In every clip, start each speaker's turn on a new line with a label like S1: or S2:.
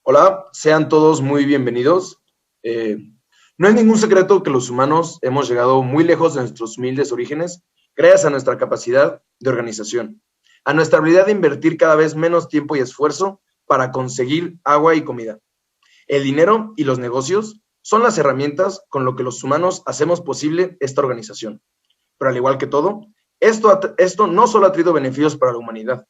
S1: Hola, sean todos muy bienvenidos. Eh, no es ningún secreto que los humanos hemos llegado muy lejos de nuestros humildes orígenes gracias a nuestra capacidad de organización, a nuestra habilidad de invertir cada vez menos tiempo y esfuerzo para conseguir agua y comida. El dinero y los negocios son las herramientas con lo que los humanos hacemos posible esta organización. Pero al igual que todo, esto no solo ha traído beneficios para la humanidad.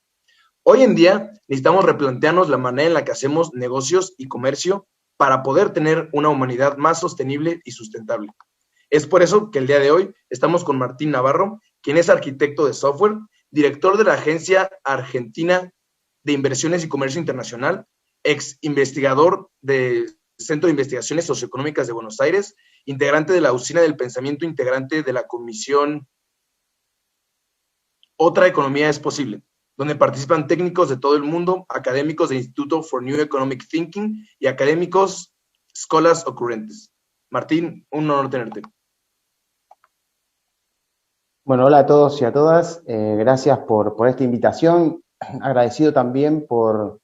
S1: Hoy en día necesitamos replantearnos la manera en la que hacemos negocios y comercio para poder tener una humanidad más sostenible y sustentable. Es por eso que el día de hoy estamos con Martín Navarro, quien es arquitecto de software, director de la Agencia Argentina de Inversiones y Comercio Internacional, ex investigador del Centro de Investigaciones Socioeconómicas de Buenos Aires, integrante de la Usina del Pensamiento, integrante de la Comisión Otra Economía es Posible, donde participan técnicos de todo el mundo, académicos del Instituto for New Economic Thinking y académicos Escolas Ocurrentes. Martín, un honor tenerte.
S2: Bueno, hola a todos y a todas. Gracias por esta invitación. Agradecido también por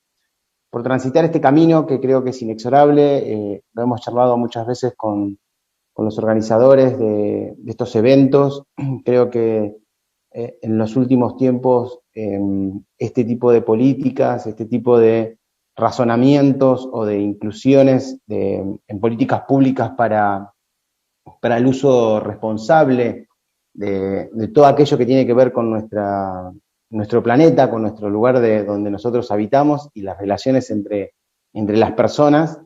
S2: transitar este camino que creo que es inexorable. Lo hemos charlado muchas veces con los organizadores de estos eventos. Creo que en los últimos tiempos este tipo de políticas, este tipo de razonamientos o de inclusiones en políticas públicas para el uso responsable de todo aquello que tiene que ver con nuestro planeta, con nuestro lugar de donde nosotros habitamos y las relaciones entre las personas.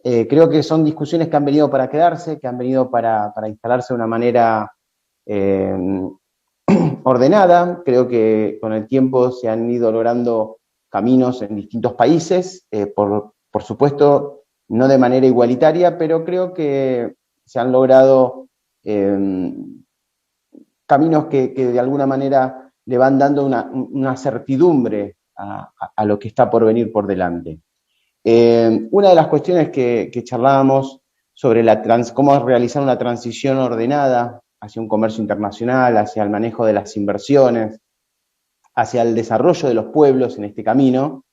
S2: Creo que son discusiones que han venido para quedarse, que han venido para instalarse de una manera eh, ordenada. Creo que con el tiempo se han ido logrando caminos en distintos países, por supuesto, no de manera igualitaria, pero creo que se han logrado eh, caminos que de alguna manera le van dando una certidumbre a lo que está por venir por delante. Una de las cuestiones que charlábamos sobre cómo realizar una transición ordenada hacia un comercio internacional, hacia el manejo de las inversiones, hacia el desarrollo de los pueblos en este camino,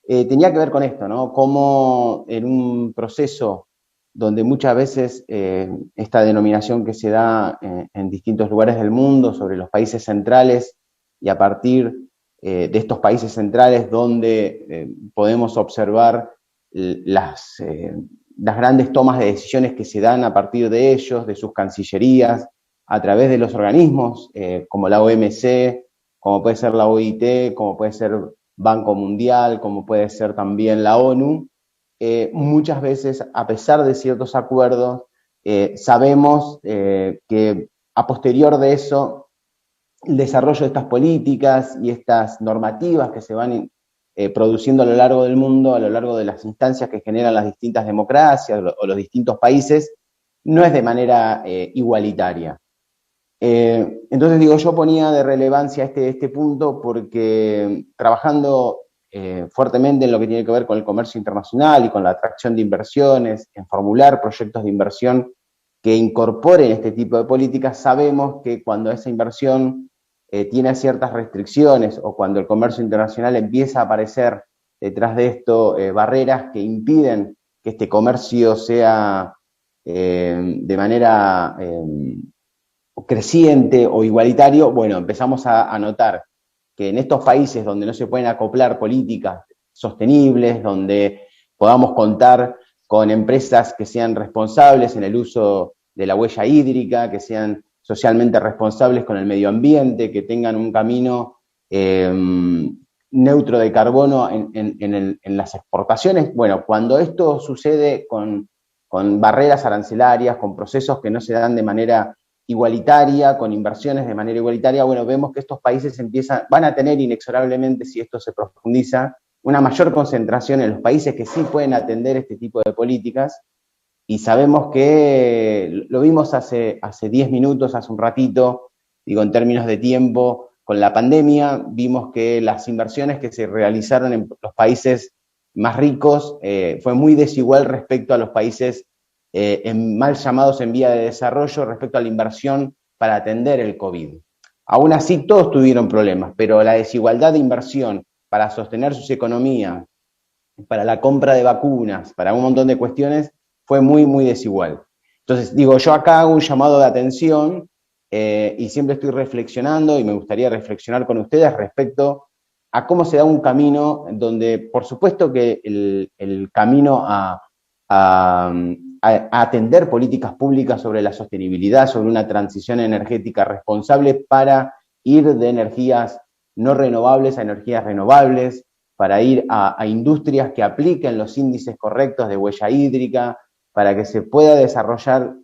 S2: tenía que ver con esto, ¿no? Cómo en un proceso donde muchas veces esta denominación que se da en distintos lugares del mundo sobre los países centrales y a partir de estos países centrales donde podemos observar las grandes tomas de decisiones que se dan a partir de ellos, de sus cancillerías, a través de los organismos como la OMC, como puede ser la OIT, como puede ser Banco Mundial, como puede ser también la ONU. Muchas veces, a pesar de ciertos acuerdos, sabemos que a posterior de eso, el desarrollo de estas políticas y estas normativas que se van produciendo a lo largo del mundo, a lo largo de las instancias que generan las distintas democracias o los distintos países, no es de manera igualitaria. Entonces digo, yo ponía de relevancia este punto porque trabajando fuertemente en lo que tiene que ver con el comercio internacional y con la atracción de inversiones, en formular proyectos de inversión que incorporen este tipo de políticas, sabemos que cuando esa inversión tiene ciertas restricciones o cuando el comercio internacional empieza a aparecer detrás de esto barreras que impiden que este comercio sea de manera creciente o igualitario, bueno, empezamos a notar que en estos países donde no se pueden acoplar políticas sostenibles, donde podamos contar con empresas que sean responsables en el uso de la huella hídrica, que sean socialmente responsables con el medio ambiente, que tengan un camino neutro de carbono en las exportaciones. Bueno, cuando esto sucede con barreras arancelarias, con procesos que no se dan de manera igualitaria, con inversiones de manera igualitaria, bueno, vemos que estos países van a tener inexorablemente, si esto se profundiza, una mayor concentración en los países que sí pueden atender este tipo de políticas. Y sabemos que lo vimos hace 10 minutos, hace un ratito, digo, en términos de tiempo, con la pandemia, vimos que las inversiones que se realizaron en los países más ricos fue muy desigual respecto a los países mal llamados en vía de desarrollo respecto a la inversión para atender el COVID. Aún así, todos tuvieron problemas, pero la desigualdad de inversión para sostener sus economías para la compra de vacunas, para un montón de cuestiones, fue muy, muy desigual. Entonces, digo, yo acá hago un llamado de atención y siempre estoy reflexionando y me gustaría reflexionar con ustedes respecto a cómo se da un camino donde, por supuesto que el camino a, a atender políticas públicas sobre la sostenibilidad, sobre una transición energética responsable para ir de energías no renovables a energías renovables, para ir a industrias que apliquen los índices correctos de huella hídrica, para que se pueda desarrollar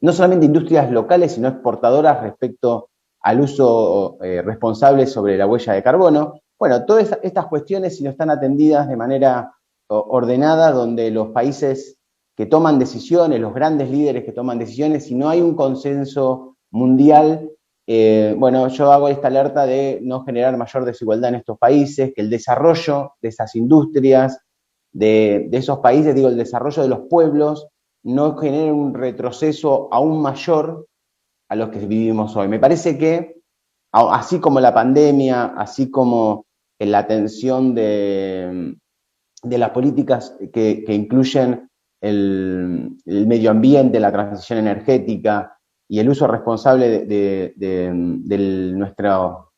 S2: no solamente industrias locales, sino exportadoras respecto al uso responsable sobre la huella de carbono. Bueno, todas estas cuestiones, si no están atendidas de manera ordenada, donde los países que toman decisiones, los grandes líderes que toman decisiones, si no hay un consenso mundial, bueno, yo hago esta alerta de no generar mayor desigualdad en estos países, que el desarrollo de esas industrias, de esos países, digo, el desarrollo de los pueblos, no genere un retroceso aún mayor a los que vivimos hoy. Me parece que, así como la pandemia, así como la atención de las políticas que incluyen el medio ambiente, la transición energética y el uso responsable de nuestro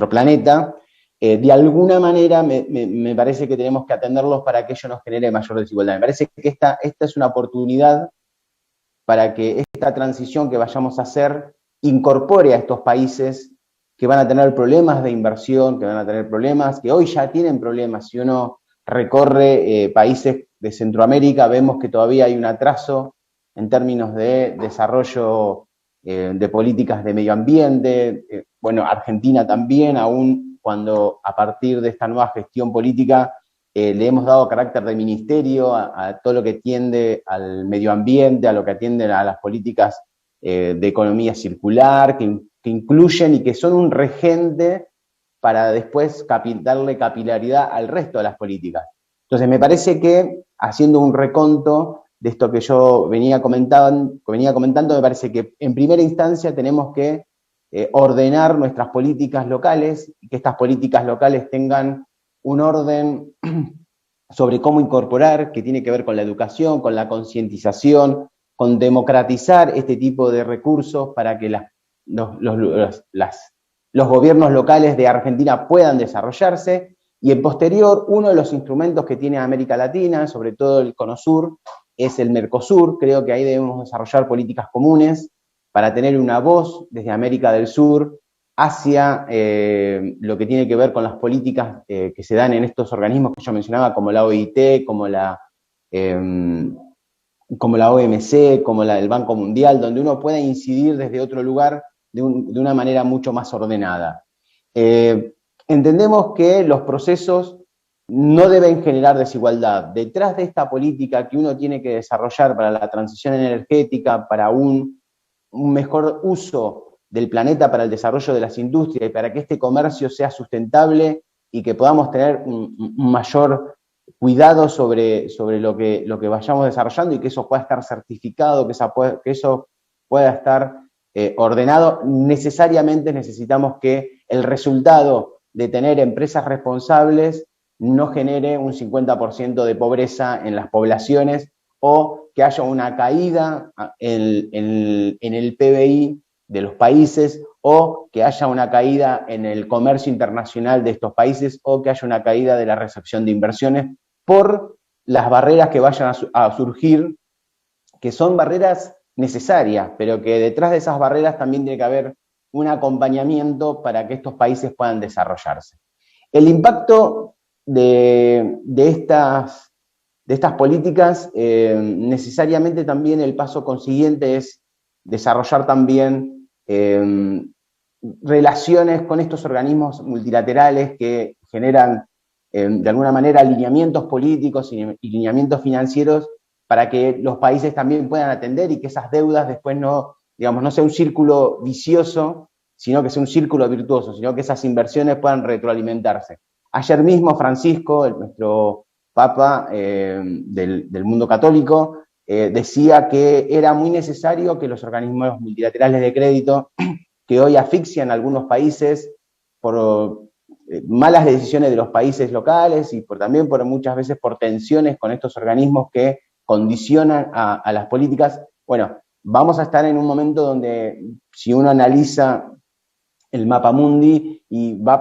S2: planeta, de alguna manera me parece que tenemos que atenderlos para que ello nos genere mayor desigualdad. Me parece que esta es una oportunidad para que esta transición que vayamos a hacer incorpore a estos países que van a tener problemas de inversión, que van a tener problemas, que hoy ya tienen problemas. Si uno recorre países de Centroamérica, vemos que todavía hay un atraso en términos de desarrollo de políticas de medio ambiente. Bueno, Argentina también, aún cuando a partir de esta nueva gestión política le hemos dado carácter de ministerio a todo lo que tiende al medio ambiente, a lo que atiende a las políticas de economía circular, que incluyen y que son un regente para después darle capilaridad al resto de las políticas. Entonces, me parece que, haciendo un reconto de esto que yo venía comentando, me parece que en primera instancia tenemos que ordenar nuestras políticas locales y que estas políticas locales tengan un orden sobre cómo incorporar, que tiene que ver con la educación, con la concientización, con democratizar este tipo de recursos para que los gobiernos locales de Argentina puedan desarrollarse. Y en posterior, uno de los instrumentos que tiene América Latina, sobre todo el Cono Sur, es el Mercosur. Creo que ahí debemos desarrollar políticas comunes para tener una voz desde América del Sur hacia lo que tiene que ver con las políticas que se dan en estos organismos que yo mencionaba, como la OIT, como la OMC, como el Banco Mundial, donde uno pueda incidir desde otro lugar de una manera mucho más ordenada. Entendemos que los procesos no deben generar desigualdad. Detrás de esta política que uno tiene que desarrollar para la transición energética, para un mejor uso del planeta, para el desarrollo de las industrias y para que este comercio sea sustentable y que podamos tener un mayor cuidado sobre lo que vayamos desarrollando y que eso pueda estar certificado, que eso pueda estar ordenado, necesariamente necesitamos que el resultado de tener empresas responsables no genere un 50% de pobreza en las poblaciones o que haya una caída en el PBI de los países o que haya una caída en el comercio internacional de estos países o que haya una caída de la recepción de inversiones por las barreras que vayan a surgir, que son barreras necesarias, pero que detrás de esas barreras también tiene que haber un acompañamiento para que estos países puedan desarrollarse. El impacto de estas políticas, necesariamente también el paso consiguiente es desarrollar también relaciones con estos organismos multilaterales que generan de alguna manera lineamientos políticos y lineamientos financieros para que los países también puedan atender y que esas deudas después no sea un círculo vicioso, sino que sea un círculo virtuoso, sino que esas inversiones puedan retroalimentarse. Ayer mismo Francisco, nuestro Papa del mundo católico, decía que era muy necesario que los organismos multilaterales de crédito que hoy asfixian a algunos países por malas decisiones de los países locales y también muchas veces por tensiones con estos organismos que condicionan a las políticas. Bueno, vamos a estar en un momento donde, si uno analiza el mapa mundi y va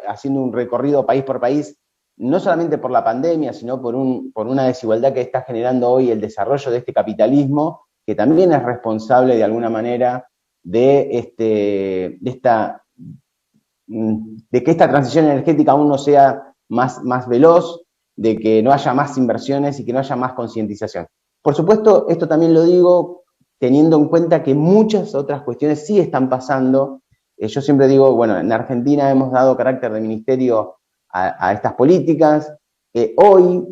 S2: haciendo un recorrido país por país, no solamente por la pandemia, sino por una desigualdad que está generando hoy el desarrollo de este capitalismo, que también es responsable de alguna manera de que esta transición energética aún no sea más veloz, de que no haya más inversiones y que no haya más concientización. Por supuesto, esto también lo digo teniendo en cuenta que muchas otras cuestiones sí están pasando. Yo siempre digo, bueno, en Argentina hemos dado carácter de ministerio a estas políticas. Hoy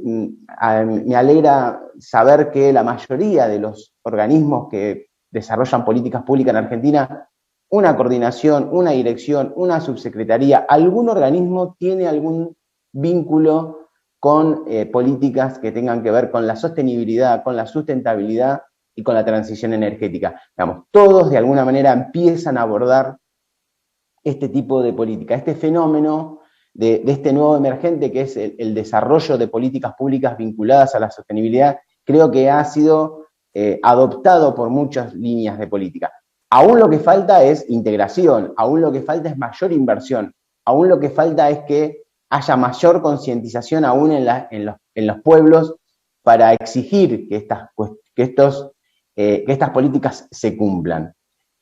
S2: me alegra saber que la mayoría de los organismos que desarrollan políticas públicas en Argentina, una coordinación, una dirección, una subsecretaría, algún organismo tiene algún vínculo con políticas que tengan que ver con la sostenibilidad, con la sustentabilidad y con la transición energética. Digamos, todos de alguna manera empiezan a abordar este tipo de política, este fenómeno de este nuevo emergente que es el desarrollo de políticas públicas vinculadas a la sostenibilidad, creo que ha sido adoptado por muchas líneas de política. Aún lo que falta es integración, aún lo que falta es mayor inversión, aún lo que falta es que haya mayor concientización aún en los pueblos para exigir que estas políticas se cumplan.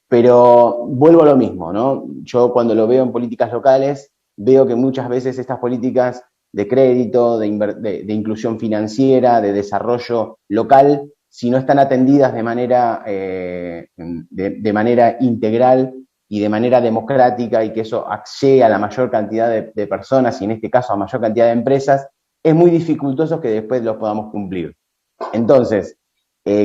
S2: Pero vuelvo a lo mismo, ¿no? Yo cuando lo veo en políticas locales, veo que muchas veces estas políticas de crédito, de inclusión financiera, de desarrollo local, si no están atendidas de manera integral y de manera democrática y que eso llegue a la mayor cantidad de personas y en este caso a mayor cantidad de empresas, es muy dificultoso que después lo podamos cumplir. Entonces,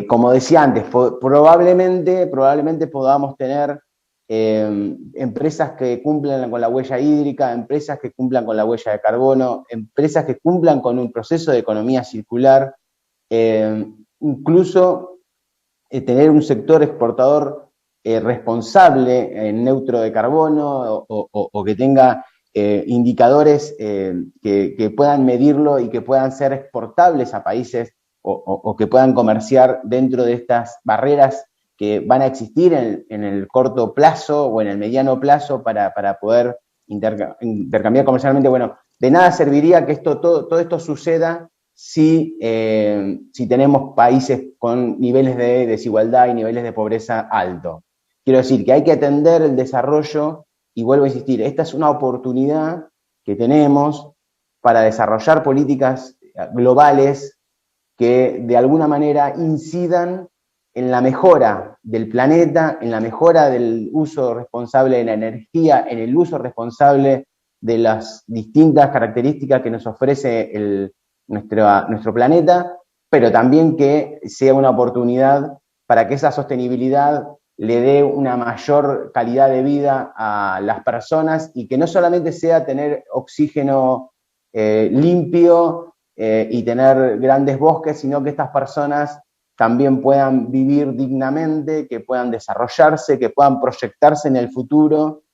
S2: como decía antes, probablemente podamos tener empresas que cumplan con la huella hídrica, empresas que cumplan con la huella de carbono, empresas que cumplan con un proceso de economía circular, incluso tener un sector exportador responsable, neutro de carbono o que tenga indicadores que puedan medirlo y que puedan ser exportables a países o que puedan comerciar dentro de estas barreras que van a existir en el corto plazo o en el mediano plazo para poder intercambiar comercialmente. Bueno, de nada serviría que todo esto suceda si tenemos países con niveles de desigualdad y niveles de pobreza altos. Quiero decir que hay que atender el desarrollo y vuelvo a insistir, esta es una oportunidad que tenemos para desarrollar políticas globales que de alguna manera incidan en la mejora del planeta, en la mejora del uso responsable de la energía, en el uso responsable de las distintas características que nos ofrece nuestro planeta, pero también que sea una oportunidad para que esa sostenibilidad le dé una mayor calidad de vida a las personas y que no solamente sea tener oxígeno limpio y tener grandes bosques, sino que estas personas también puedan vivir dignamente, que puedan desarrollarse, que puedan proyectarse en el futuro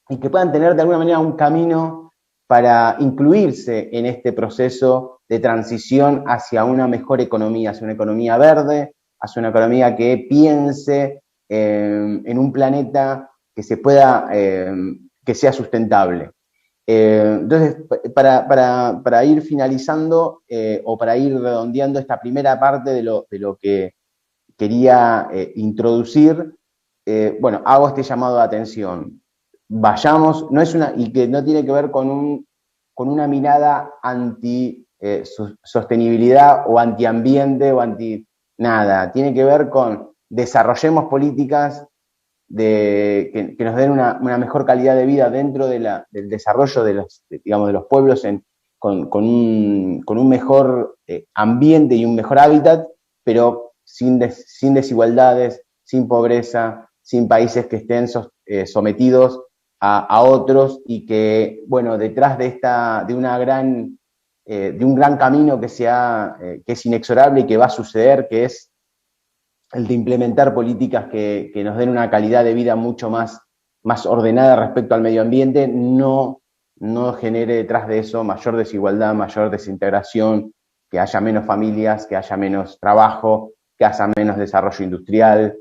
S2: y que puedan tener de alguna manera un camino para incluirse en este proceso de transición hacia una mejor economía, hacia una economía verde, hacia una economía que piense en un planeta que que sea sustentable. Entonces, para ir finalizando o para ir redondeando esta primera parte de lo que quería introducir, bueno, hago este llamado de atención. Vayamos, y que no tiene que ver con una mirada anti sostenibilidad o antiambiente o anti nada, tiene que ver con desarrollemos políticas que nos den una mejor calidad de vida dentro del desarrollo de los pueblos con un mejor ambiente y un mejor hábitat, pero sin desigualdades, sin pobreza, sin países que estén sometidos a otros y que, bueno, detrás de un gran camino que es inexorable y que va a suceder, que es el de implementar políticas que nos den una calidad de vida mucho más más ordenada respecto al medio ambiente, no genere detrás de eso mayor desigualdad, mayor desintegración, que haya menos familias, que haya menos trabajo, que haya menos desarrollo industrial,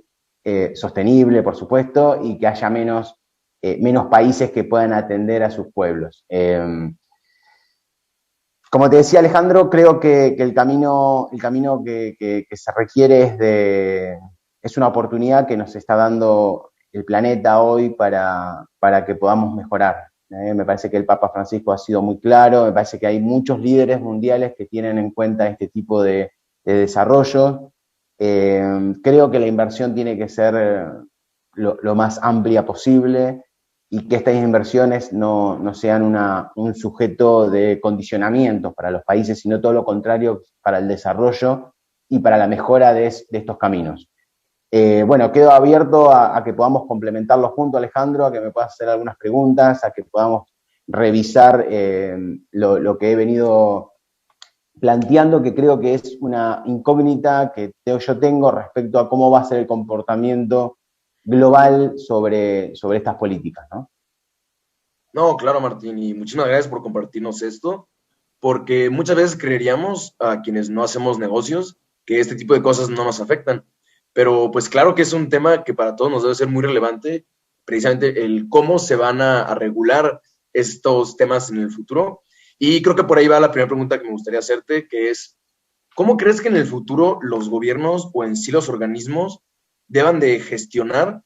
S2: sostenible, por supuesto, y que haya menos países que puedan atender a sus pueblos. Como te decía Alejandro, creo que el camino que se requiere es una oportunidad que nos está dando el planeta hoy para que podamos mejorar. Me parece que el Papa Francisco ha sido muy claro, me parece que hay muchos líderes mundiales que tienen en cuenta este tipo de desarrollo. Creo que la inversión tiene que ser lo más amplia posible y que estas inversiones no sean un sujeto de condicionamientos para los países, sino todo lo contrario, para el desarrollo y para la mejora de estos caminos. Bueno, quedo abierto a que podamos complementarlo junto, Alejandro, a que me puedas hacer algunas preguntas, a que podamos revisar lo que he venido planteando, que creo que es una incógnita que yo tengo respecto a cómo va a ser el comportamiento global sobre estas políticas, ¿no?
S1: No, claro, Martín, y muchísimas gracias por compartirnos esto, porque muchas veces creeríamos a quienes no hacemos negocios que este tipo de cosas no nos afectan, pero pues claro que es un tema que para todos nos debe ser muy relevante, precisamente el cómo se van a regular estos temas en el futuro. Y creo que por ahí va la primera pregunta que me gustaría hacerte, que es, ¿cómo crees que en el futuro los gobiernos o en sí los organismos deban de gestionar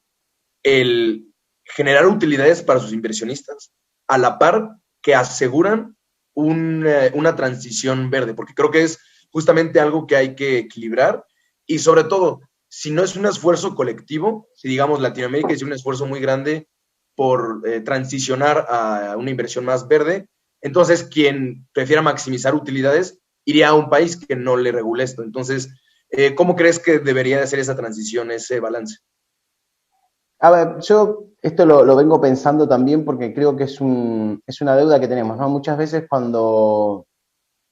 S1: el generar utilidades para sus inversionistas a la par que aseguran una transición verde? Porque creo que es justamente algo que hay que equilibrar y sobre todo, si no es un esfuerzo colectivo, si digamos Latinoamérica hizo un esfuerzo muy grande por transicionar a una inversión más verde, entonces quien prefiera maximizar utilidades iría a un país que no le regule esto. Entonces, ¿cómo crees que debería de ser esa transición, ese balance?
S2: A ver, yo esto lo vengo pensando también porque creo que es una deuda que tenemos, ¿no? Muchas veces cuando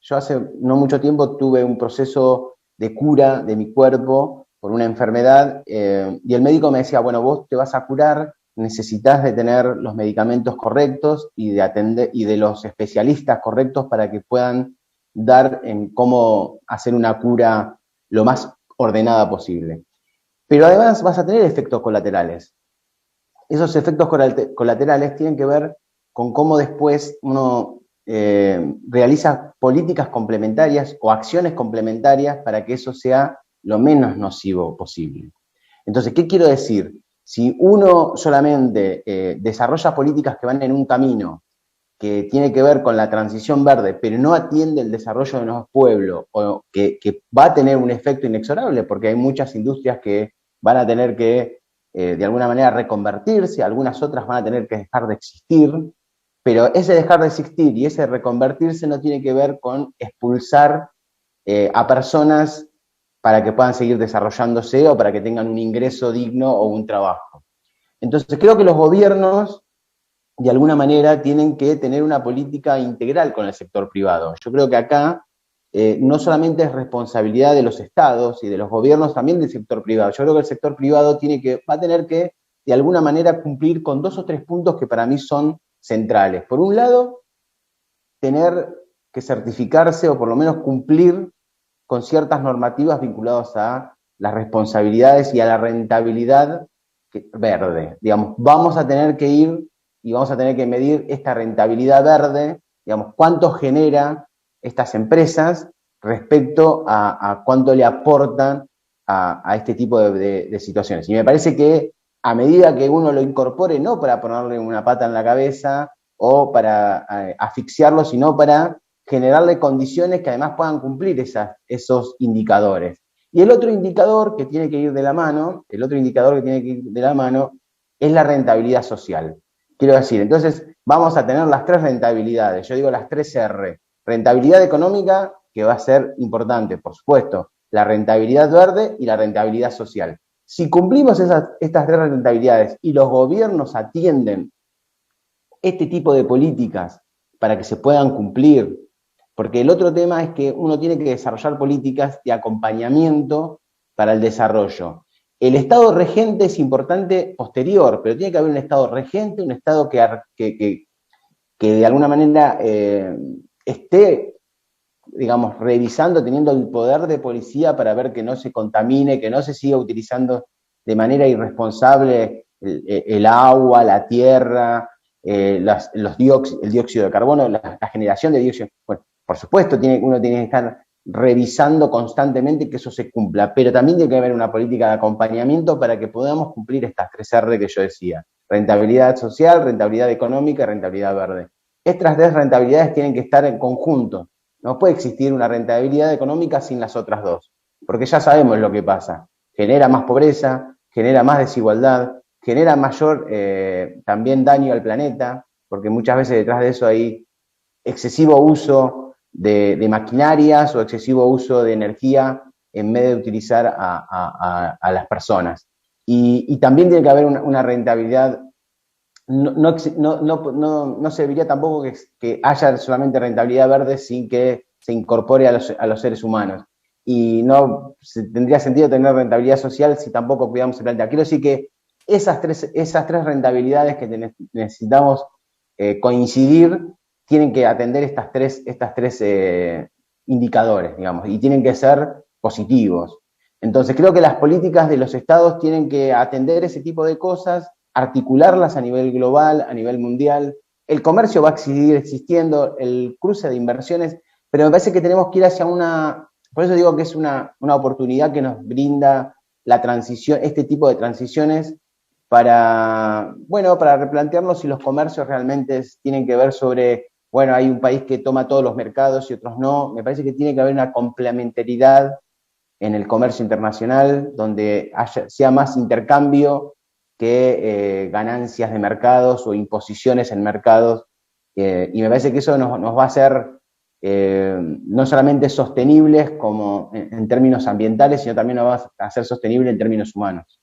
S2: yo hace no mucho tiempo tuve un proceso de cura de mi cuerpo por una enfermedad y el médico me decía, bueno, vos te vas a curar, necesitas de tener los medicamentos correctos y de atender y de los especialistas correctos para que puedan dar en cómo hacer una cura lo más ordenada posible. Pero además vas a tener efectos colaterales. Esos efectos colaterales tienen que ver con cómo después uno realiza políticas complementarias o acciones complementarias para que eso sea lo menos nocivo posible. Entonces, ¿qué quiero decir? Si uno solamente desarrolla políticas que van en un camino que tiene que ver con la transición verde, pero no atiende el desarrollo de nuevos pueblos, o que va a tener un efecto inexorable, porque hay muchas industrias que van a tener que, de alguna manera, reconvertirse, algunas otras van a tener que dejar de existir, pero ese dejar de existir y ese reconvertirse no tiene que ver con expulsar a personas para que puedan seguir desarrollándose o para que tengan un ingreso digno o un trabajo. Entonces, creo que los gobiernos de alguna manera tienen que tener una política integral con el sector privado. Yo creo que acá no solamente es responsabilidad de los estados y de los gobiernos, también del sector privado. Yo creo que el sector privado va a tener que, de alguna manera, cumplir con 2 o 3 puntos que para mí son centrales. Por un lado, tener que certificarse o por lo menos cumplir con ciertas normativas vinculadas a las responsabilidades y a la rentabilidad verde. Digamos, vamos a tener que ir y vamos a tener que medir esta rentabilidad verde, digamos, cuánto genera estas empresas respecto a cuánto le aportan a este tipo de situaciones. Y me parece que a medida que uno lo incorpore, no para ponerle una pata en la cabeza o para asfixiarlo, sino para generarle condiciones que además puedan cumplir esos indicadores. Y el otro indicador que tiene que ir de la mano, es la rentabilidad social. Quiero decir, entonces vamos a tener las 3 rentabilidades, yo digo las 3 R. Rentabilidad económica, que va a ser importante, por supuesto, la rentabilidad verde y la rentabilidad social. Si cumplimos estas 3 rentabilidades y los gobiernos atienden este tipo de políticas para que se puedan cumplir, porque el otro tema es que uno tiene que desarrollar políticas de acompañamiento para el desarrollo. El Estado regente es importante posterior, pero tiene que haber un Estado regente, un Estado que de alguna manera esté, digamos, revisando, teniendo el poder de policía para ver que no se contamine, que no se siga utilizando de manera irresponsable el agua, la tierra, el dióxido de carbono, la generación de dióxido. Bueno, por supuesto, uno tiene que estar revisando constantemente que eso se cumpla, pero también tiene que haber una política de acompañamiento para que podamos cumplir estas 3R que yo decía: rentabilidad social, rentabilidad económica y rentabilidad verde. Estas 3 rentabilidades tienen que estar en conjunto. No puede existir una rentabilidad económica sin las otras dos, porque ya sabemos lo que pasa. Genera más pobreza, genera más desigualdad, genera mayor también daño al planeta, porque muchas veces detrás de eso hay excesivo uso de maquinarias o excesivo uso de energía en vez de utilizar a las personas. Y también tiene que haber una rentabilidad. No serviría tampoco que haya solamente rentabilidad verde sin que se incorpore a los seres humanos. Y no tendría sentido tener rentabilidad social si tampoco cuidamos el planeta. Quiero decir que esas tres rentabilidades que necesitamos coincidir tienen que atender estas tres indicadores, digamos, y tienen que ser positivos. Entonces, creo que las políticas de los estados tienen que atender ese tipo de cosas, articularlas a nivel global, a nivel mundial. El comercio va a seguir existiendo, el cruce de inversiones, pero me parece que tenemos que ir hacia por eso digo que es una oportunidad que nos brinda la transición, este tipo de transiciones para replantearnos si los comercios realmente tienen que ver sobre, bueno, hay un país que toma todos los mercados y otros no. Me parece que tiene que haber una complementariedad en el comercio internacional, donde sea más intercambio que ganancias de mercados o imposiciones en mercados. Y me parece que eso nos va a hacer no solamente sostenibles como en términos ambientales, sino también nos va a hacer sostenible en términos humanos.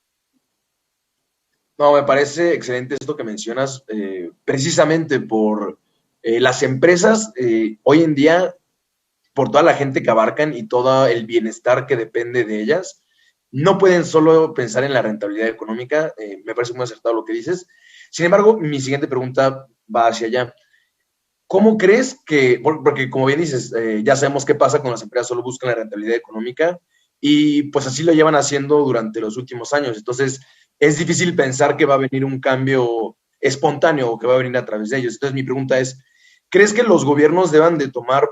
S1: No, me parece excelente esto que mencionas, precisamente por las empresas hoy en día, por toda la gente que abarcan y todo el bienestar que depende de ellas, no pueden solo pensar en la rentabilidad económica. Me parece muy acertado lo que dices. Sin embargo, mi siguiente pregunta va hacia allá. ¿Cómo crees que, porque como bien dices, ya sabemos qué pasa cuando las empresas solo buscan la rentabilidad económica y pues así lo llevan haciendo durante los últimos años? Entonces, es difícil pensar que va a venir un cambio espontáneo o que va a venir a través de ellos. Entonces, mi pregunta es, ¿crees que los gobiernos deban de tomar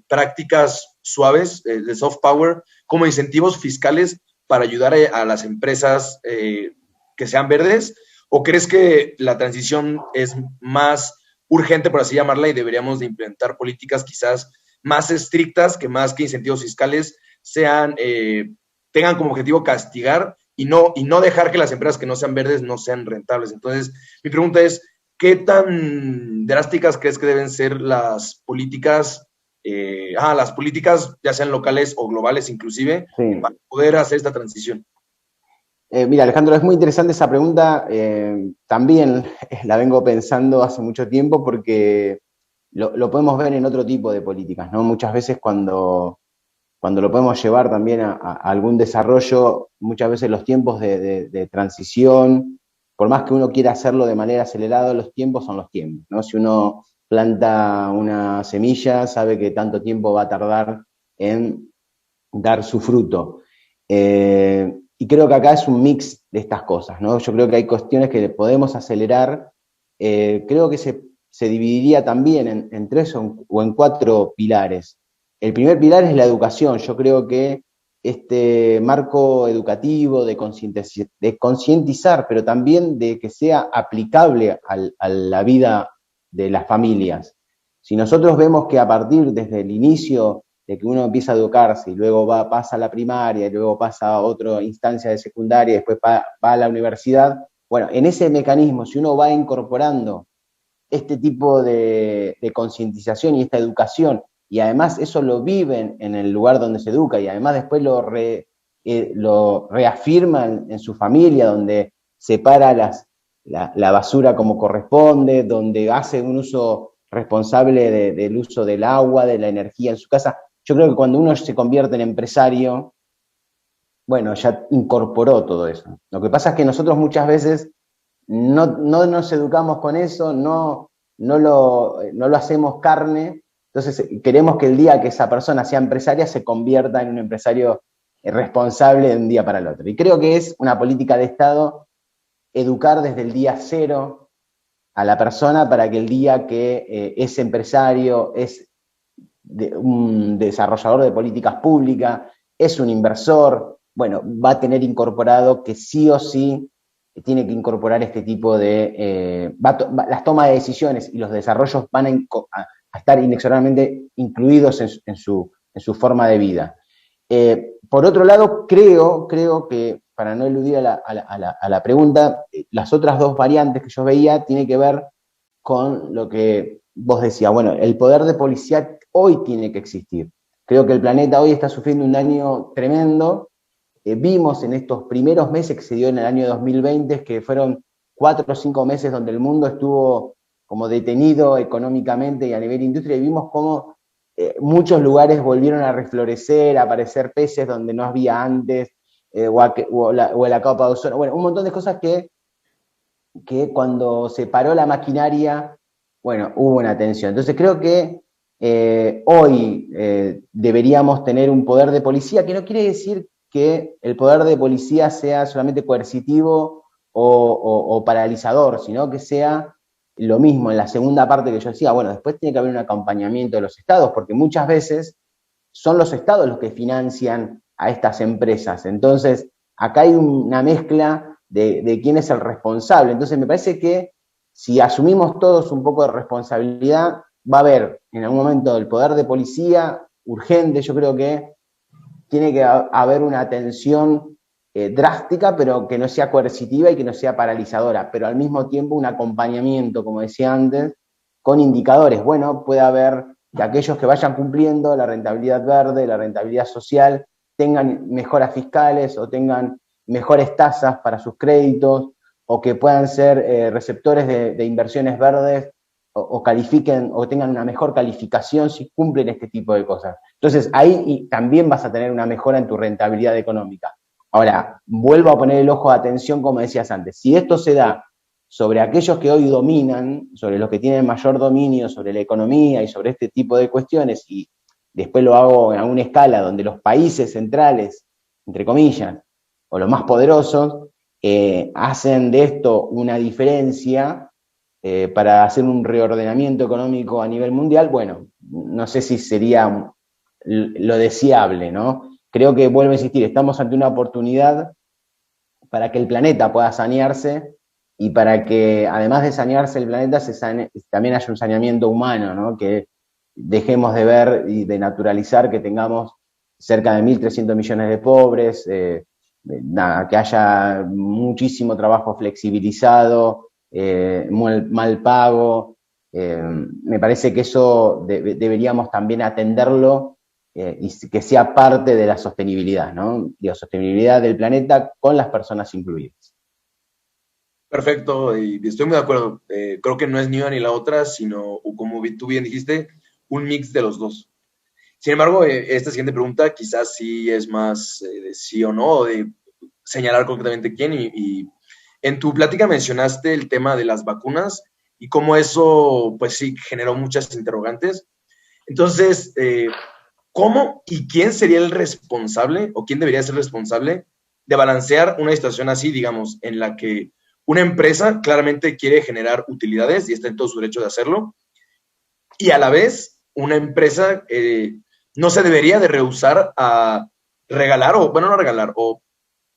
S1: prácticas suaves, de soft power, como incentivos fiscales para ayudar a las empresas que sean verdes? ¿O crees que la transición es más urgente, por así llamarla, y deberíamos de implementar políticas quizás más estrictas, que más que incentivos fiscales sean, tengan como objetivo castigar y no dejar que las empresas que no sean verdes no sean rentables? Entonces, mi pregunta es, ¿qué tan drásticas crees que deben ser las políticas, ya sean locales o globales inclusive, para
S2: Sí.
S1: poder hacer esta transición?
S2: Mira, Alejandro, es muy interesante esa pregunta. También la vengo pensando hace mucho tiempo porque lo podemos ver en otro tipo de políticas, ¿no? Muchas veces cuando lo podemos llevar también a algún desarrollo, muchas veces los tiempos de transición, por más que uno quiera hacerlo de manera acelerada, los tiempos son los tiempos, ¿no? Si uno planta una semilla, sabe que tanto tiempo va a tardar en dar su fruto. Y creo que acá es un mix de estas cosas, ¿no? Yo creo que hay cuestiones que podemos acelerar. Creo que se dividiría también en tres o en cuatro pilares. El primer pilar es la educación. Yo creo que este marco educativo de concientizar, pero también de que sea aplicable a la vida de las familias. Si nosotros vemos que a partir desde el inicio de que uno empieza a educarse y luego pasa a la primaria y luego pasa a otra instancia de secundaria y después va a la universidad, bueno, en ese mecanismo, si uno va incorporando este tipo de concientización y esta educación, y además eso lo viven en el lugar donde se educa, y además después lo reafirma en su familia, donde separa la basura como corresponde, donde hace un uso responsable del uso del agua, de la energía en su casa. Yo creo que cuando uno se convierte en empresario, bueno, ya incorporó todo eso. Lo que pasa es que nosotros muchas veces no nos educamos con eso, no lo hacemos carne, entonces queremos que el día que esa persona sea empresaria se convierta en un empresario responsable de un día para el otro. Y creo que es una política de Estado educar desde el día cero a la persona para que el día que es empresario, es un desarrollador de políticas públicas, es un inversor, bueno, va a tener incorporado que sí o sí tiene que incorporar este tipo de, las tomas de decisiones y los desarrollos van a estar inexorablemente incluidos en su forma de vida. Por otro lado, creo que, para no eludir a la pregunta, las otras dos variantes que yo veía tienen que ver con lo que vos decías. Bueno, el poder de policía hoy tiene que existir. Creo que el planeta hoy está sufriendo un daño tremendo. Vimos en estos primeros meses que se dio en el año 2020, que fueron 4 o 5 meses donde el mundo estuvo como detenido económicamente y a nivel industria, y vimos cómo muchos lugares volvieron a reflorecer, a aparecer peces donde no había antes, o la capa de ozono, bueno, un montón de cosas que cuando se paró la maquinaria, bueno, hubo una tensión. Entonces creo que hoy deberíamos tener un poder de policía, que no quiere decir que el poder de policía sea solamente coercitivo o paralizador, sino que sea lo mismo en la segunda parte que yo decía, bueno, después tiene que haber un acompañamiento de los estados, porque muchas veces son los estados los que financian a estas empresas. Entonces, acá hay una mezcla de quién es el responsable. Entonces, me parece que si asumimos todos un poco de responsabilidad, va a haber en algún momento el poder de policía urgente. Yo creo que tiene que haber una atención drástica, pero que no sea coercitiva y que no sea paralizadora, pero al mismo tiempo un acompañamiento, como decía antes, con indicadores. Bueno, puede haber que aquellos que vayan cumpliendo la rentabilidad verde, la rentabilidad social, tengan mejoras fiscales o tengan mejores tasas para sus créditos, o que puedan ser receptores de inversiones verdes, o califiquen o tengan una mejor calificación si cumplen este tipo de cosas. Entonces ahí también vas a tener una mejora en tu rentabilidad económica. Ahora, vuelvo a poner el ojo de atención, como decías antes, si esto se da sobre aquellos que hoy dominan, sobre los que tienen mayor dominio sobre la economía y sobre este tipo de cuestiones, y después lo hago a una escala donde los países centrales, entre comillas, o los más poderosos, hacen de esto una diferencia para hacer un reordenamiento económico a nivel mundial, bueno, no sé si sería lo deseable, ¿no? Creo que, vuelvo a insistir, estamos ante una oportunidad para que el planeta pueda sanearse y para que, además de sanearse el planeta, también haya un saneamiento humano, ¿no? Que dejemos de ver y de naturalizar que tengamos cerca de 1.300 millones de pobres, nada, que haya muchísimo trabajo flexibilizado, mal pago. Me parece que eso deberíamos también atenderlo y que sea parte de la sostenibilidad, ¿no? La sostenibilidad del planeta con las personas incluidas.
S1: Perfecto, y estoy muy de acuerdo. Creo que no es ni una ni la otra, sino, como tú bien dijiste, un mix de los dos. Sin embargo, esta siguiente pregunta quizás sí es más de sí o no, o de señalar concretamente quién. Y en tu plática mencionaste el tema de las vacunas y cómo eso, pues sí, generó muchas interrogantes. Entonces, ¿cómo y quién sería el responsable o quién debería ser responsable de balancear una situación así, digamos, en la que una empresa claramente quiere generar utilidades y está en todo su derecho de hacerlo, y a la vez una empresa no se debería de rehusar a regalar, o bueno, no regalar, o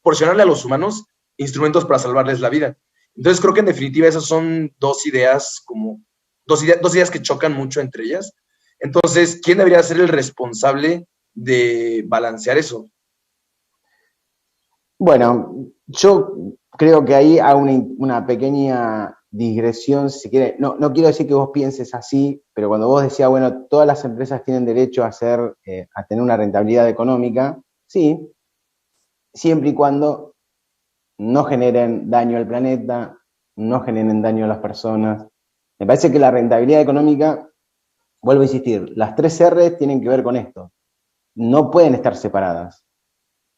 S1: porcionarle a los humanos instrumentos para salvarles la vida? Entonces creo que en definitiva esas son dos ideas como, dos ideas que chocan mucho entre ellas. Entonces, ¿quién debería ser el responsable de balancear eso?
S2: Bueno, yo creo que ahí hago una pequeña digresión, si quiere. No quiero decir que vos pienses así, pero cuando vos decías, bueno, todas las empresas tienen derecho a tener una rentabilidad económica, sí, siempre y cuando no generen daño al planeta, no generen daño a las personas. Me parece que la rentabilidad económica, vuelvo a insistir, las tres R tienen que ver con esto. No pueden estar separadas.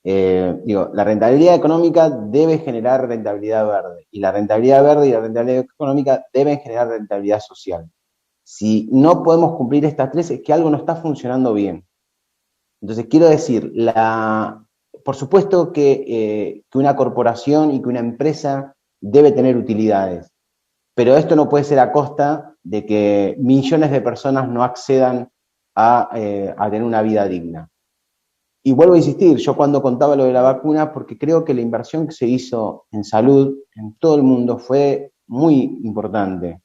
S2: La rentabilidad económica debe generar rentabilidad verde, y la rentabilidad verde y la rentabilidad económica deben generar rentabilidad social. Si no podemos cumplir estas tres, es que algo no está funcionando bien. Entonces, quiero decir, por supuesto que una corporación y que una empresa debe tener utilidades, pero esto no puede ser a costa de que millones de personas no accedan a tener una vida digna. Y vuelvo a insistir, yo cuando contaba lo de la vacuna, porque creo que la inversión que se hizo en salud en todo el mundo fue muy importante,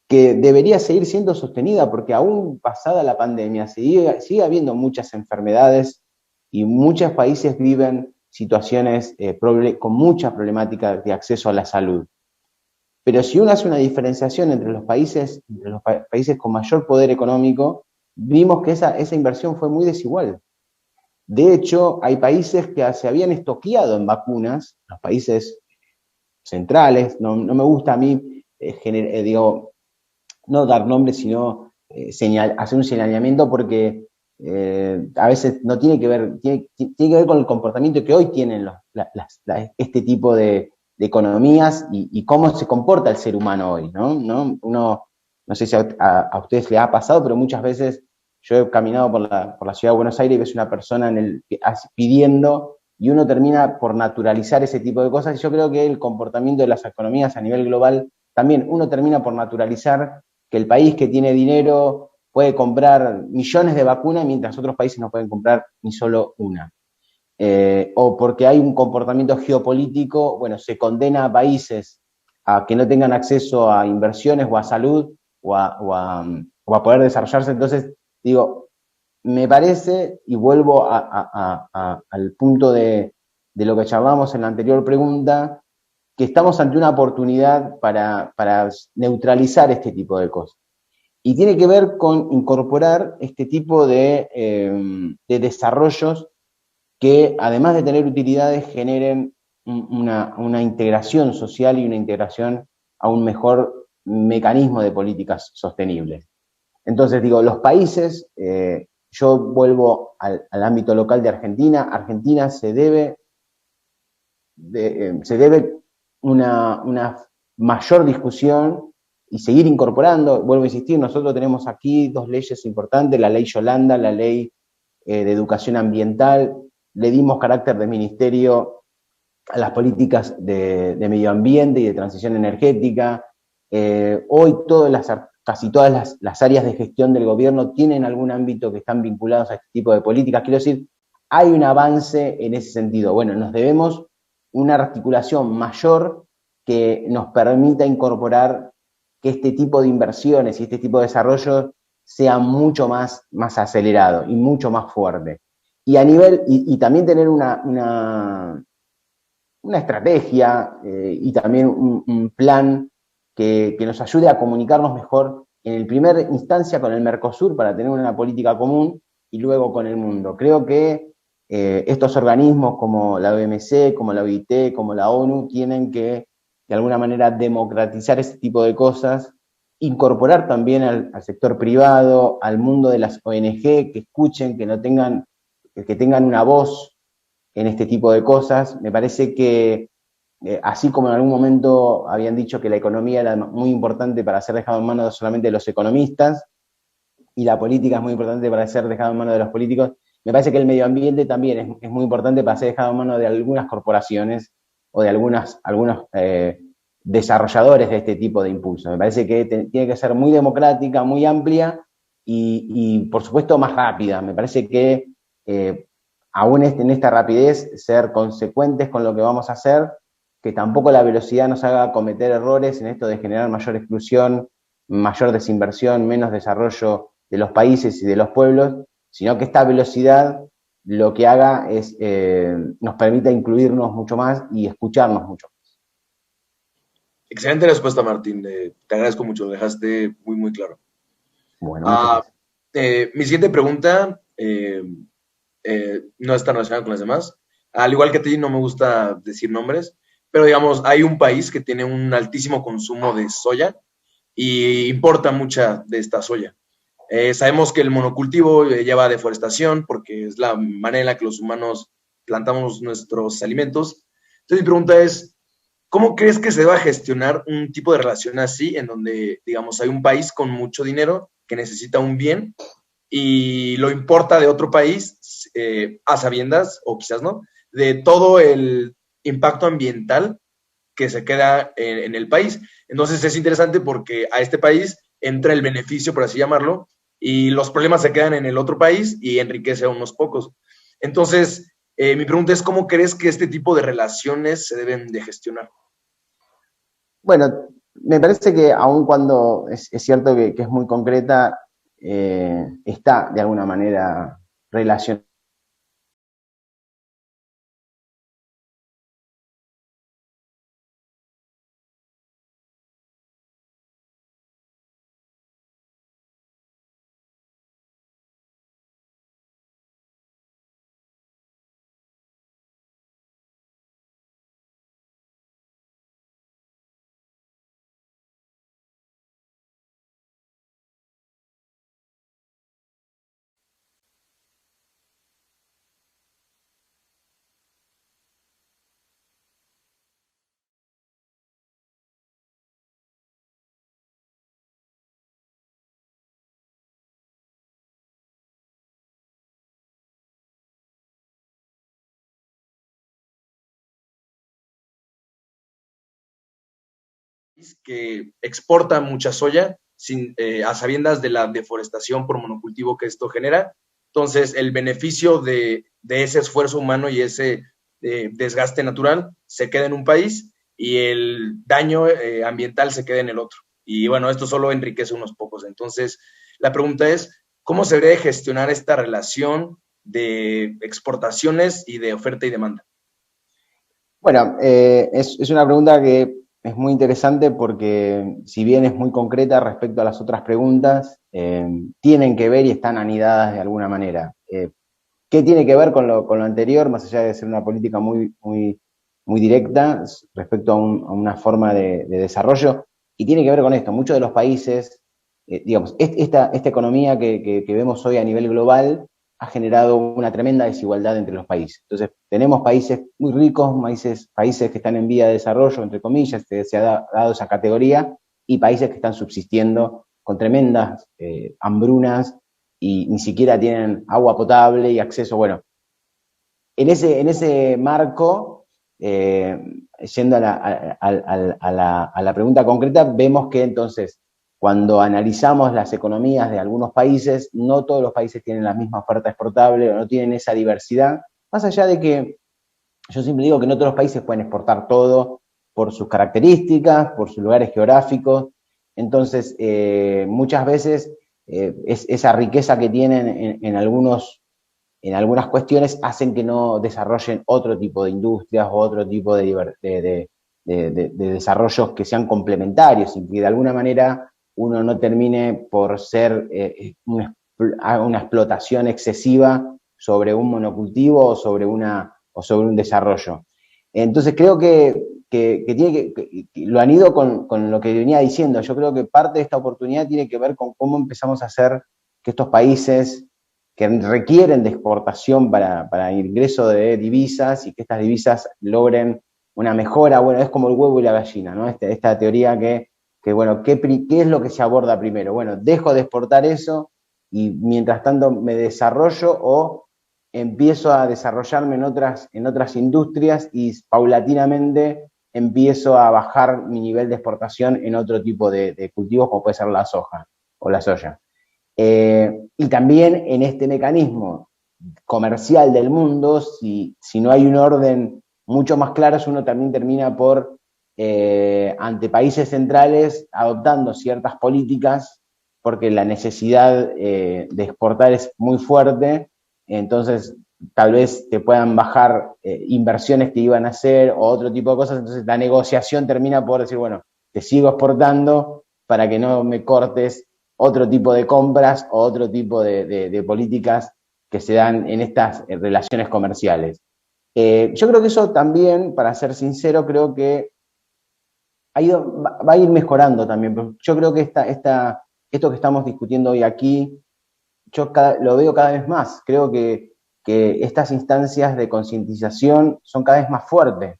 S2: que debería seguir siendo sostenida, porque aún pasada la pandemia sigue habiendo muchas enfermedades y muchos países viven situaciones con mucha problemática de acceso a la salud. Pero si uno hace una diferenciación entre los países, países con mayor poder económico, vimos que esa inversión fue muy desigual. De hecho, hay países que se habían estoqueado en vacunas, los países centrales, no me gusta a mí, no dar nombres, sino hacer un señalamiento, porque a veces no tiene que ver, tiene que ver con el comportamiento que hoy tienen este tipo de economías y cómo se comporta el ser humano hoy, ¿no? No sé si a ustedes les ha pasado, pero muchas veces yo he caminado por la ciudad de Buenos Aires y ves una persona pidiendo, y uno termina por naturalizar ese tipo de cosas, y yo creo que el comportamiento de las economías a nivel global también uno termina por naturalizar que el país que tiene dinero puede comprar millones de vacunas mientras otros países no pueden comprar ni solo una. O porque hay un comportamiento geopolítico, bueno, se condena a países a que no tengan acceso a inversiones o a salud o a poder desarrollarse. Entonces, digo, me parece, y vuelvo al punto de lo que charlamos en la anterior pregunta, que estamos ante una oportunidad para neutralizar este tipo de cosas. Y tiene que ver con incorporar este tipo de desarrollos que, además de tener utilidades, generen una integración social y una integración a un mejor mecanismo de políticas sostenibles. Entonces, digo, los países, yo vuelvo al ámbito local de Argentina. Argentina se debe una mayor discusión y seguir incorporando. Vuelvo a insistir, nosotros tenemos aquí dos leyes importantes, la ley Yolanda, la ley de educación ambiental. Le dimos carácter de ministerio a las políticas de medio ambiente y de transición energética. Hoy casi todas las áreas de gestión del gobierno tienen algún ámbito que están vinculados a este tipo de políticas. Quiero decir, hay un avance en ese sentido. Bueno, nos debemos una articulación mayor que nos permita incorporar que este tipo de inversiones y este tipo de desarrollo sea mucho más acelerado y mucho más fuerte. Y también tener una estrategia y también un plan que nos ayude a comunicarnos mejor en el primer instancia con el Mercosur para tener una política común y luego con el mundo. Creo que estos organismos como la OMC, como la OIT, como la ONU, tienen que de alguna manera democratizar este tipo de cosas, incorporar también al sector privado, al mundo de las ONG, que escuchen, que tengan una voz en este tipo de cosas. Me parece que, así como en algún momento habían dicho que la economía era muy importante para ser dejado en manos solamente de los economistas, y la política es muy importante para ser dejado en manos de los políticos, me parece que el medio ambiente también es muy importante para ser dejado en manos de algunas corporaciones o de algunos desarrolladores de este tipo de impulsos. Me parece que tiene que ser muy democrática, muy amplia y por supuesto, más rápida. Me parece que aún en esta rapidez, ser consecuentes con lo que vamos a hacer, que tampoco la velocidad nos haga cometer errores en esto de generar mayor exclusión, mayor desinversión, menos desarrollo de los países y de los pueblos, sino que esta velocidad lo que haga es nos permita incluirnos mucho más y escucharnos mucho más.
S1: Excelente respuesta, Martín. Te agradezco mucho, lo dejaste muy, muy claro.
S2: Bueno, muchas
S1: Ah,
S2: gracias.
S1: Mi siguiente pregunta no está relacionada con las demás. Al igual que a ti, no me gusta decir nombres, pero digamos, hay un país que tiene un altísimo consumo de soya y importa mucha de esta soya. Sabemos que el monocultivo lleva a deforestación porque es la manera en la que los humanos plantamos nuestros alimentos. Entonces mi pregunta es, ¿cómo crees que se va a gestionar un tipo de relación así, en donde, digamos, hay un país con mucho dinero que necesita un bien y lo importa de otro país, a sabiendas, o quizás no, de todo el impacto ambiental que se queda en el país? Entonces es interesante porque a este país entra el beneficio, por así llamarlo, y los problemas se quedan en el otro país y enriquece a unos pocos. Entonces, mi pregunta es, ¿cómo crees que este tipo de relaciones se deben de gestionar?
S2: Bueno, me parece que aun cuando es cierto que es muy concreta, está de alguna manera relacionada.
S1: Que exporta mucha soya a sabiendas de la deforestación por monocultivo que esto genera. Entonces, el beneficio de ese esfuerzo humano y ese desgaste natural se queda en un país y el daño ambiental se queda en el otro. Y bueno, esto solo enriquece unos pocos. Entonces, la pregunta es, ¿cómo se debe gestionar esta relación de exportaciones y de oferta y demanda?
S2: Bueno, es una pregunta que es muy interesante porque si bien es muy concreta respecto a las otras preguntas, tienen que ver y están anidadas de alguna manera. ¿Qué tiene que ver con lo anterior, más allá de ser una política muy directa respecto a una forma de desarrollo? Y tiene que ver con esto. Muchos de los países, digamos, esta economía que vemos hoy a nivel global ha generado una tremenda desigualdad entre los países. Entonces, tenemos países muy ricos, países que están en vía de desarrollo, entre comillas, que se ha dado esa categoría, y países que están subsistiendo con tremendas hambrunas y ni siquiera tienen agua potable y acceso. Bueno, en ese marco, yendo a la pregunta concreta, vemos que entonces, cuando analizamos las economías de algunos países, no todos los países tienen la misma oferta exportable o no tienen esa diversidad, más allá de que yo siempre digo que no todos los países pueden exportar todo por sus características, por sus lugares geográficos. Entonces, muchas veces esa riqueza que tienen en algunas cuestiones hacen que no desarrollen otro tipo de industrias o otro tipo de desarrollos que sean complementarios y que de alguna manera uno no termine por ser una explotación excesiva sobre un monocultivo o sobre un desarrollo. Entonces creo que tiene que lo anido con lo que venía diciendo. Yo creo que parte de esta oportunidad tiene que ver con cómo empezamos a hacer que estos países que requieren de exportación para ingreso de divisas y que estas divisas logren una mejora. Bueno, es como el huevo y la gallina, ¿no? Esta teoría bueno, ¿qué es lo que se aborda primero? Bueno, dejo de exportar eso y mientras tanto me desarrollo o empiezo a desarrollarme en otras industrias y paulatinamente empiezo a bajar mi nivel de exportación en otro tipo de cultivos como puede ser la soja o la soya. Y también en este mecanismo comercial del mundo, si no hay un orden mucho más claro, uno también termina por, ante países centrales, adoptando ciertas políticas, porque la necesidad de exportar es muy fuerte, entonces tal vez te puedan bajar inversiones que iban a hacer o otro tipo de cosas, entonces la negociación termina por decir, bueno, te sigo exportando para que no me cortes otro tipo de compras o otro tipo de políticas que se dan en estas relaciones comerciales. Yo creo que eso también, para ser sincero, creo que va a ir mejorando también. Yo creo que esto que estamos discutiendo hoy aquí, lo veo cada vez más. Creo que que estas instancias de concientización son cada vez más fuertes.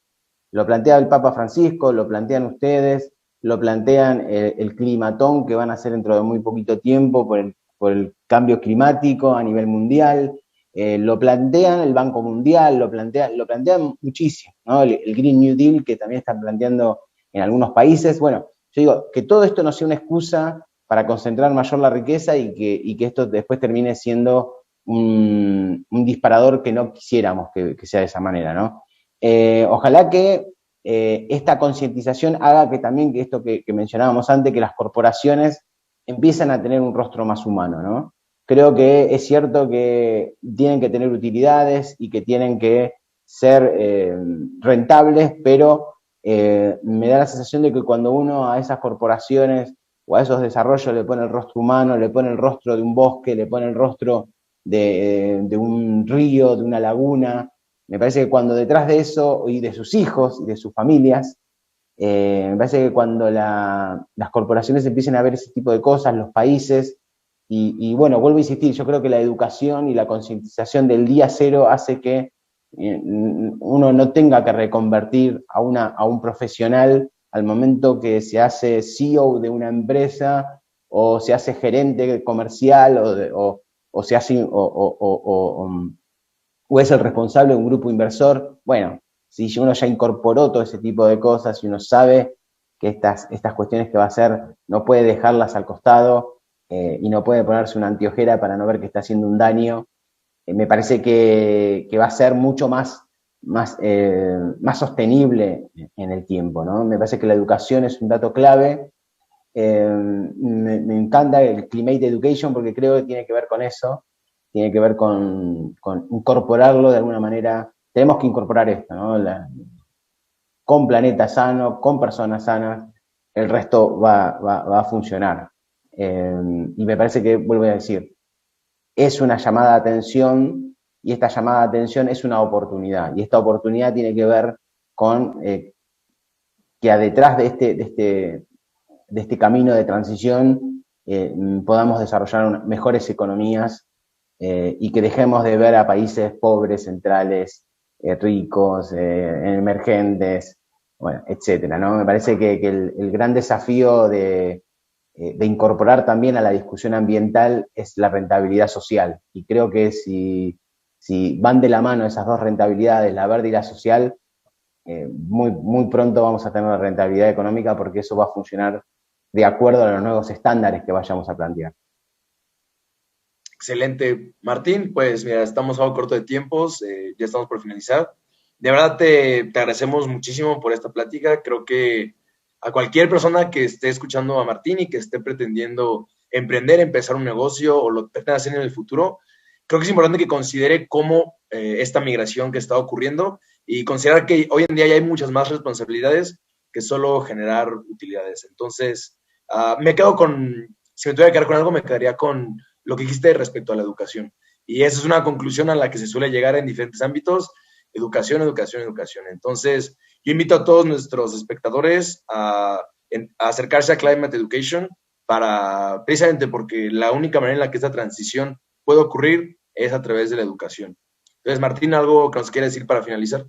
S2: Lo plantea el Papa Francisco, lo plantean ustedes, lo plantean el climatón que van a hacer dentro de muy poquito tiempo por el cambio climático a nivel mundial, lo plantean el Banco Mundial, lo plantean muchísimo, ¿no? El Green New Deal que también están planteando en algunos países. Bueno, yo digo, que todo esto no sea una excusa para concentrar mayor la riqueza y que esto después termine siendo un disparador que no quisiéramos que sea de esa manera, ¿no? Ojalá que esta concientización haga que también, que esto que mencionábamos antes, que las corporaciones empiezan a tener un rostro más humano, ¿no? Creo que es cierto que tienen que tener utilidades y que tienen que ser rentables, pero me da la sensación de que cuando uno a esas corporaciones o a esos desarrollos le pone el rostro humano, le pone el rostro de un bosque, le pone el rostro de un río, de una laguna, me parece que cuando detrás de eso, y de sus hijos y de sus familias, me parece que cuando las corporaciones empiecen a ver ese tipo de cosas, los países, bueno, vuelvo a insistir, yo creo que la educación y la concientización del día cero hace que uno no tenga que reconvertir a un profesional al momento que se hace CEO de una empresa o se hace gerente comercial o se hace o es el responsable de un grupo inversor. Bueno, si uno ya incorporó todo ese tipo de cosas y uno sabe que estas cuestiones que va a hacer no puede dejarlas al costado y no puede ponerse una anteojera para no ver que está haciendo un daño, me parece que va a ser mucho más sostenible en el tiempo, ¿no? Me parece que la educación es un dato clave. Me encanta el Climate Education porque creo que tiene que ver con eso, tiene que ver con incorporarlo de alguna manera. Tenemos que incorporar esto, ¿no? Con planeta sano, con personas sanas, el resto va a funcionar. Y me parece que, vuelvo a decir, es una llamada de atención y esta llamada de atención es una oportunidad. Y esta oportunidad tiene que ver con que a detrás de este camino de transición podamos desarrollar mejores economías y que dejemos de ver a países pobres, centrales, ricos, emergentes, bueno, etcétera, ¿no? Me parece que el gran desafío de incorporar también a la discusión ambiental es la rentabilidad social. Y creo que si van de la mano esas dos rentabilidades, la verde y la social, muy pronto vamos a tener una rentabilidad económica porque eso va a funcionar de acuerdo a los nuevos estándares que vayamos a plantear.
S1: Excelente, Martín. Pues mira, estamos a algo corto de tiempos, ya estamos por finalizar. De verdad te agradecemos muchísimo por esta plática. Creo que a cualquier persona que esté escuchando a Martín y que esté pretendiendo emprender, empezar un negocio o lo pretenda hacer en el futuro, creo que es importante que considere cómo esta migración que está ocurriendo y considerar que hoy en día ya hay muchas más responsabilidades que solo generar utilidades. Entonces, me quedo si me tuviera que quedar con algo, me quedaría con lo que dijiste respecto a la educación. Y esa es una conclusión a la que se suele llegar en diferentes ámbitos, educación, educación, educación. Entonces, yo invito a todos nuestros espectadores a acercarse a Climate Education precisamente porque la única manera en la que esta transición puede ocurrir es a través de la educación. Entonces, Martín, ¿algo que nos quiere decir para finalizar?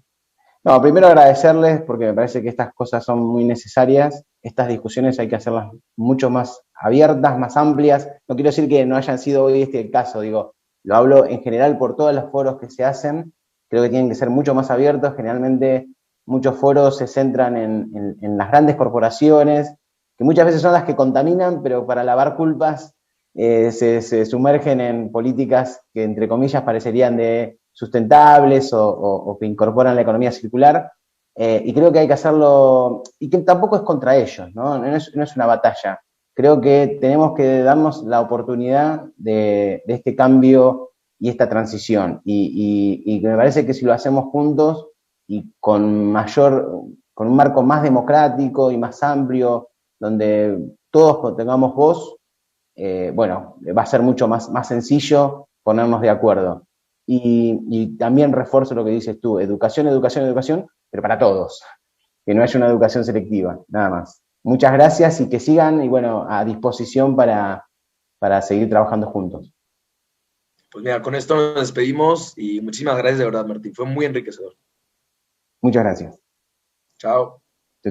S2: No, primero agradecerles porque me parece que estas cosas son muy necesarias. Estas discusiones hay que hacerlas mucho más abiertas, más amplias. No quiero decir que no hayan sido hoy este el caso, digo, lo hablo en general por todos los foros que se hacen. Creo que tienen que ser mucho más abiertos. Generalmente muchos foros se centran en las grandes corporaciones, que muchas veces son las que contaminan, pero para lavar culpas se sumergen en políticas que entre comillas parecerían de sustentables o que incorporan la economía circular. Y creo que hay que hacerlo, y que tampoco es contra ellos, ¿no? No es una batalla. Creo que tenemos que darnos la oportunidad de este cambio y esta transición. Y me parece que si lo hacemos juntos y con un marco más democrático y más amplio, donde todos tengamos voz, bueno, va a ser mucho más sencillo ponernos de acuerdo. Y también refuerzo lo que dices tú, educación, educación, educación, pero para todos, que no haya una educación selectiva, nada más. Muchas gracias y que sigan, y bueno, a disposición para seguir trabajando juntos.
S1: Pues mira, con esto nos despedimos y muchísimas gracias de verdad, Martín. Fue muy enriquecedor.
S2: Muchas gracias.
S1: Chao.